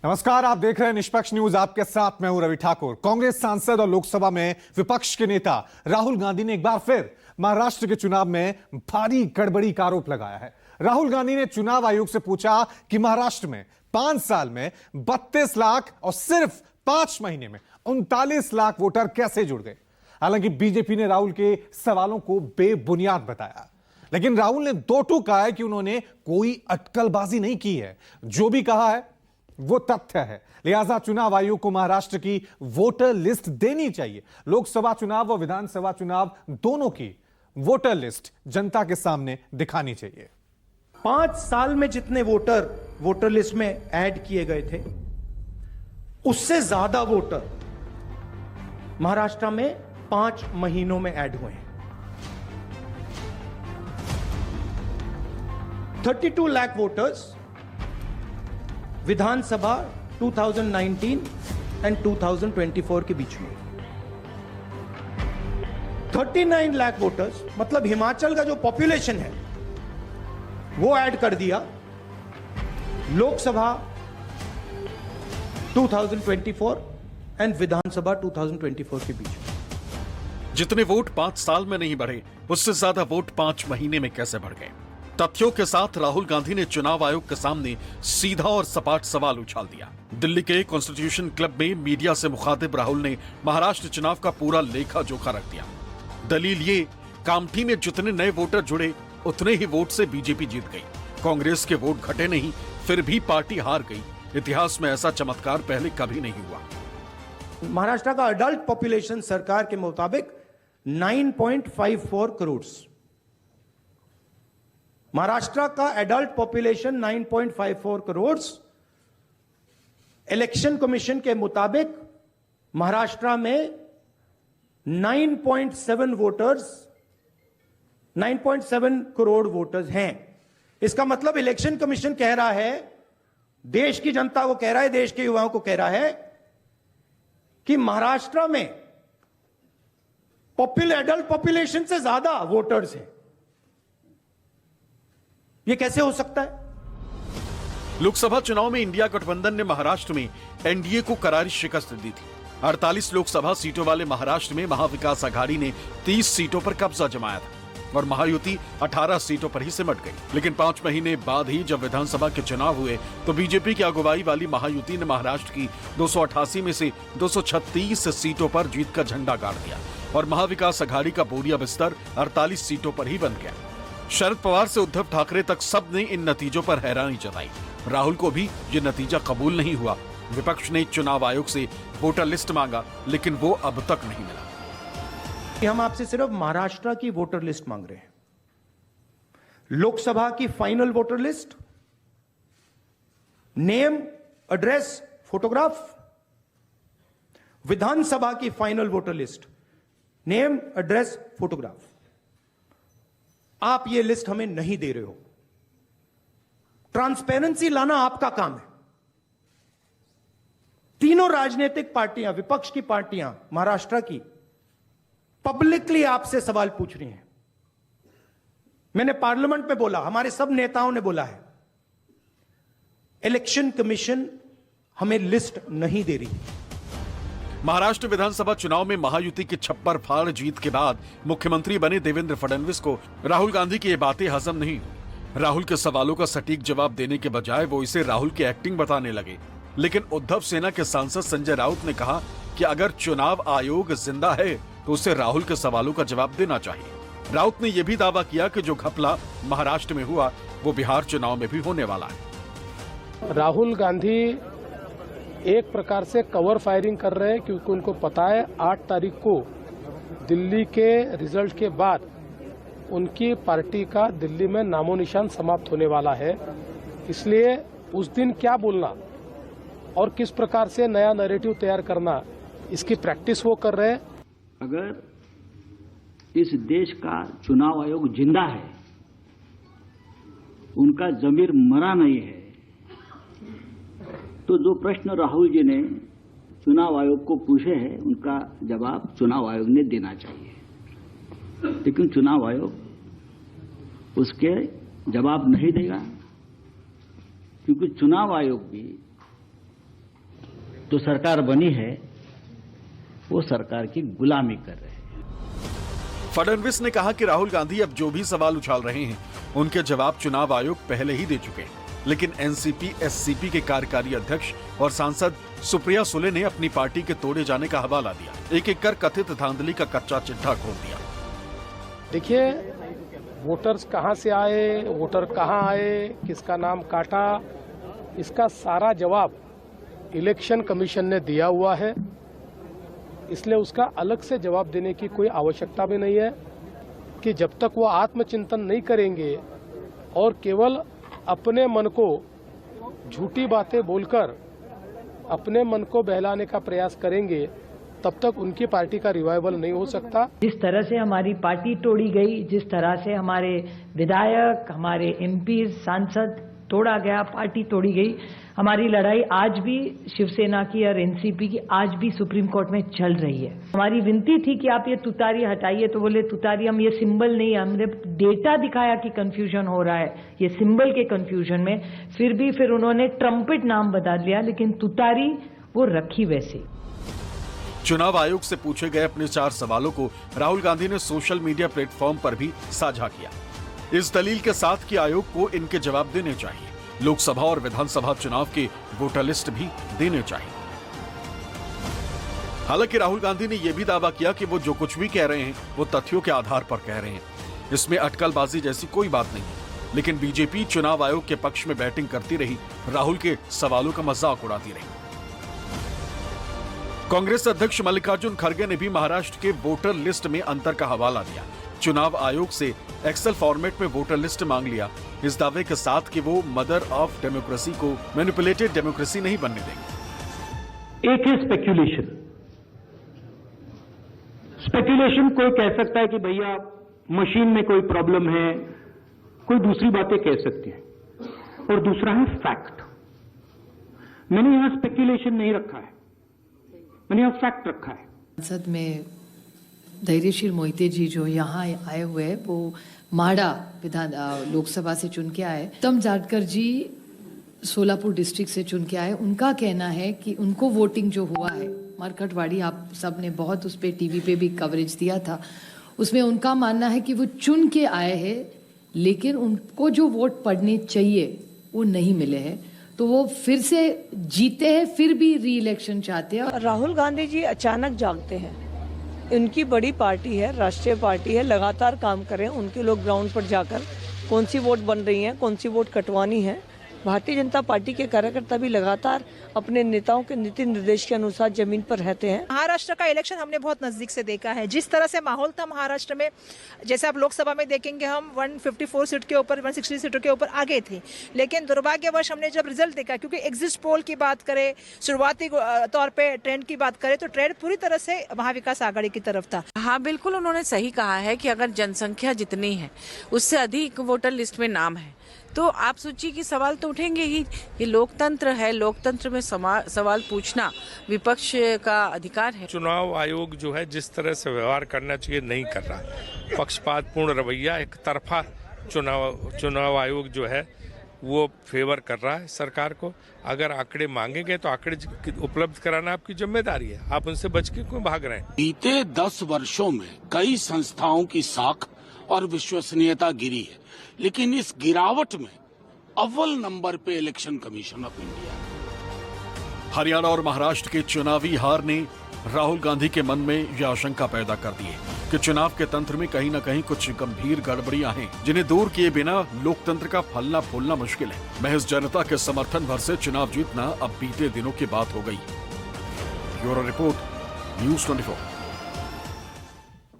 नमस्कार, आप देख रहे हैं निष्पक्ष न्यूज। आपके साथ मैं हूं रवि ठाकुर। कांग्रेस सांसद और लोकसभा में विपक्ष के नेता राहुल गांधी ने एक बार फिर महाराष्ट्र के चुनाव में भारी गड़बड़ी का आरोप लगाया है। राहुल गांधी ने चुनाव आयोग से पूछा कि महाराष्ट्र में 5 साल में 32 लाख और सिर्फ 5 महीने में 39 लाख वोटर कैसे जुड़ गए। हालांकि बीजेपी ने राहुल के सवालों को बेबुनियाद बताया, लेकिन राहुल ने दो टूक कहा है कि उन्होंने कोई अटकलबाजी नहीं की है। जो भी कहा है वो तथ्य है, लिहाजा चुनाव आयोग को महाराष्ट्र की वोटर लिस्ट देनी चाहिए। लोकसभा चुनाव और विधानसभा चुनाव दोनों की वोटर लिस्ट जनता के सामने दिखानी चाहिए। 5 साल में जितने वोटर लिस्ट में ऐड किए गए थे, उससे ज्यादा वोटर महाराष्ट्र में 5 महीनों में ऐड हुए हैं। 32 लाख वोटर्स विधानसभा 2019 एंड 2024 के बीच में। 39 लाख वोटर्स मतलब हिमाचल का जो पॉपुलेशन है वो ऐड कर दिया लोकसभा 2024 एंड विधानसभा 2024 के बीच में। जितने वोट 5 साल में नहीं बढ़े, उससे ज्यादा वोट 5 महीने में कैसे बढ़ गए। तथ्यों के साथ राहुल गांधी ने चुनाव आयोग के सामने सीधा और सपाट सवाल उछाल दिया। दिल्ली के कॉन्स्टिट्यूशन क्लब में मीडिया से मुखातिब राहुल ने महाराष्ट्र चुनाव का पूरा लेखा जोखा रख दिया। दलील ये, कामठी में जितने नए वोटर जुड़े उतने ही वोट से बीजेपी जीत गई। कांग्रेस के वोट घटे नहीं, फिर भी पार्टी हार गई। इतिहास में ऐसा चमत्कार पहले कभी नहीं हुआ। महाराष्ट्र का अडल्ट पॉपुलेशन सरकार के मुताबिक 9.54 करोड़। महाराष्ट्र का adult population 9.54 crore. Election commission के मुताबिक महाराष्ट्र में 9.7 करोड़ वोटर्स हैं। इसका मतलब इलेक्शन कमीशन कह रहा है, देश की जनता को कह रहा है, देश के युवाओं को कह रहा है कि महाराष्ट्र में एडल्ट पॉपुलेशन से ज्यादा वोटर्स हैं। ये कैसे हो सकता है? लोकसभा चुनाव में इंडिया गठबंधन ने महाराष्ट्र में एनडीए को करारी शिकस्त दी थी। 48 लोकसभा सीटों वाले महाराष्ट्र में महाविकास आघाड़ी ने 30 सीटों पर कब्जा जमाया था और महायुति 18 सीटों पर ही सिमट गई। लेकिन 5 महीने बाद ही जब विधानसभा के चुनाव हुए तो बीजेपी की अगुवाई वाली महायुति ने महाराष्ट्र की 288 में से 236 सीटों पर जीत का झंडा गाड़ दिया और महाविकास आघाड़ी का बोरिया बिस्तर 48 सीटों पर ही बन गया। शरद पवार से उद्धव ठाकरे तक सब ने इन नतीजों पर हैरानी जताई। राहुल को भी ये नतीजा कबूल नहीं हुआ। विपक्ष ने चुनाव आयोग से वोटर लिस्ट मांगा, लेकिन वो अब तक नहीं मिला। हम आपसे सिर्फ महाराष्ट्र की वोटर लिस्ट मांग रहे हैं। लोकसभा की final voter list, name, address, photograph. Vidhan Sabha की final voter list, name, address, photograph. आप ये लिस्ट हमें नहीं दे रहे हो। ट्रांसपेरेंसी लाना आपका काम है। तीनों राजनीतिक पार्टियां, विपक्ष की पार्टियां महाराष्ट्र की, पब्लिकली आपसे सवाल पूछ रही हैं। मैंने पार्लियामेंट में बोला, हमारे सब नेताओं ने बोला है, इलेक्शन कमीशन हमें लिस्ट नहीं दे रही। महाराष्ट्र विधानसभा चुनाव में महायुति की छप्पर फाड़ जीत के बाद मुख्यमंत्री बने देवेंद्र फडणवीस को राहुल गांधी की ये बातें हजम नहीं। राहुल के सवालों का सटीक जवाब देने के बजाय वो इसे राहुल की एक्टिंग बताने लगे। लेकिन उद्धव सेना के सांसद संजय राउत ने कहा कि अगर चुनाव आयोग जिंदा है तो उसे राहुल के सवालों का जवाब देना चाहिए। राउत ने यह भी दावा किया कि जो घपला महाराष्ट्र में हुआ वो बिहार चुनाव में भी होने वाला है। राहुल गांधी एक प्रकार से कवर फायरिंग कर रहे हैं, क्योंकि उनको पता है 8 तारीख को दिल्ली के रिजल्ट के बाद उनकी पार्टी का दिल्ली में नामो निशान समाप्त होने वाला है। इसलिए उस दिन क्या बोलना और किस प्रकार से नया नैरेटिव तैयार करना, इसकी प्रैक्टिस वो कर रहे हैं। अगर इस देश का चुनाव आयोग जिंदा है, उनका जमीर मरा नहीं है, तो जो प्रश्न राहुल जी ने चुनाव आयोग को पूछे हैं, उनका जवाब चुनाव आयोग ने देना चाहिए। लेकिन चुनाव आयोग उसके जवाब नहीं देगा, क्योंकि चुनाव आयोग भी जो सरकार बनी है वो सरकार की गुलामी कर रहे हैं। फडणवीस ने कहा कि राहुल गांधी अब जो भी सवाल उछाल रहे हैं उनके जवाब चुनाव आयोग पहले ही दे चुके हैं। लेकिन एनसीपी एससीपी के कार्यकारी अध्यक्ष और सांसद सुप्रिया सुले ने अपनी पार्टी के तोड़े जाने का हवाला दिया, एक एक कर कथित धांधली का कच्चा चिट्ठा खोल दिया। देखिए, वोटर्स कहां से आए, वोटर कहां आए, किसका नाम काटा, इसका सारा जवाब इलेक्शन कमीशन ने दिया हुआ है, इसलिए उसका अलग से जवाब देने की कोई आवश्यकता भी नहीं है कि जब तक वो आत्मचिंतन नहीं करेंगे और केवल अपने मन को झूठी बातें बोलकर अपने मन को बहलाने का प्रयास करेंगे, तब तक उनकी पार्टी का रिवाइवल नहीं हो सकता। जिस तरह से हमारी पार्टी तोड़ी गई, जिस तरह से हमारे विधायक, हमारे एमपी, सांसद तोड़ा गया, पार्टी तोड़ी गई, हमारी लड़ाई आज भी शिवसेना की और एनसीपी की आज भी सुप्रीम कोर्ट में चल रही है। हमारी विनती थी कि आप ये तुतारी हटाइए, तो बोले तुतारी हम ये सिंबल नहीं, हमने डेटा दिखाया कि कंफ्यूजन हो रहा है ये सिंबल के कंफ्यूजन में, फिर उन्होंने ट्रम्पेट नाम बदल लिया, लेकिन तुतारी वो रखी वैसे। चुनाव आयोग से पूछे गए अपने 4 सवालों को राहुल गांधी ने सोशल मीडिया प्लेटफॉर्म पर भी साझा किया, इस दलील के साथ कि आयोग को इनके जवाब देने चाहिए, लोकसभा और विधानसभा चुनाव के वोटर लिस्ट भी देने चाहिए। हालांकि राहुल गांधी ने यह भी दावा किया कि वो जो कुछ भी कह रहे हैं वो तथ्यों के आधार पर कह रहे हैं, इसमें अटकलबाजी जैसी कोई बात नहीं। लेकिन बीजेपी चुनाव आयोग के पक्ष में बैटिंग करती रही, राहुल के सवालों का मजाक उड़ाती रही। कांग्रेस अध्यक्ष मल्लिकार्जुन खड़गे ने भी महाराष्ट्र के वोटर लिस्ट में अंतर का हवाला दिया, चुनाव आयोग से एक्सेल फॉर्मेट में वोटर लिस्ट मांग लिया, इस दावे के साथ कि वो मदर ऑफ डेमोक्रेसी को मैनिपुलेटेड डेमोक्रेसी नहीं बनने देंगे। एक है स्पेक्यूलेशन कोई कह सकता है कि भैया मशीन में कोई प्रॉब्लम है, कोई दूसरी बातें कह सकती है, और दूसरा है फैक्ट। मैंने यहां स्पेक्यूलेशन नहीं रखा है, मैंने यहां फैक्ट रखा है। संसद में धैर्यशील मोहिते जी जो यहाँ आए हुए हैं, वो माड़ा विधान लोकसभा से चुन के आए, उत्तम जाटकर जी सोलापुर डिस्ट्रिक्ट से चुन के आए। उनका कहना है कि उनको वोटिंग जो हुआ है मरकटवाड़ी, आप सब ने बहुत उस पर टीवी पे भी कवरेज दिया था, उसमें उनका मानना है कि वो चुन के आए हैं, लेकिन उनको जो वोट पड़ने चाहिए वो नहीं मिले हैं, तो वो फिर से जीते हैं, फिर भी री इलेक्शन चाहते हैं। राहुल गांधी जी अचानक जागते हैं, उनकी बड़ी पार्टी है, राष्ट्रीय पार्टी है, लगातार काम करें, उनके लोग ग्राउंड पर जाकर कौन सी वोट बन रही है, कौन सी वोट कटवानी है। भारतीय जनता पार्टी के कार्यकर्ता भी लगातार अपने नेताओं के नीति निर्देश के अनुसार जमीन पर रहते हैं। महाराष्ट्र का इलेक्शन हमने बहुत नजदीक से देखा है, जिस तरह से माहौल था महाराष्ट्र में, जैसे आप लोकसभा में देखेंगे हम 154 सीट के ऊपर 160 सीटों के ऊपर आगे थे, लेकिन दुर्भाग्यवश हमने जब रिजल्ट देखा, क्योंकि एग्जिट पोल की बात करें, शुरुआती तौर पे ट्रेंड की बात करें, तो ट्रेंड पूरी तरह से महाविकास आघाड़ी की तरफ था। हाँ, बिल्कुल उन्होंने सही कहा है कि अगर जनसंख्या जितनी है उससे अधिक वोटर लिस्ट में नाम है, तो आप सोचिए कि सवाल तो उठेंगे ही। ये लोकतंत्र है, लोकतंत्र में सवाल पूछना विपक्ष का अधिकार है। चुनाव आयोग जो है जिस तरह से व्यवहार करना चाहिए नहीं कर रहा, पक्षपातपूर्ण रवैया, एक तरफा चुनाव आयोग जो है वो फेवर कर रहा है सरकार को। अगर आंकड़े मांगेंगे तो आंकड़े उपलब्ध कराना आपकी जिम्मेदारी है, आप उनसे बच के क्यों भाग रहे हैं। बीते 10 वर्षों में कई संस्थाओं की साख और विश्वसनीयता गिरी है, लेकिन इस गिरावट में अव्वल नंबर पे election commission of India. Haryana और महाराष्ट्र के चुनावी हार ने राहुल गांधी के मन में यह आशंका पैदा कर दी है कि चुनाव के तंत्र में कहीं न कहीं कुछ गंभीर गड़बड़ियां हैं, जिन्हें दूर किए बिना लोकतंत्र का फलना फूलना मुश्किल है। महज जनता के समर्थन भर से चुनाव जीतना अब बीते दिनों की बात हो गई। Bureau report, news 24।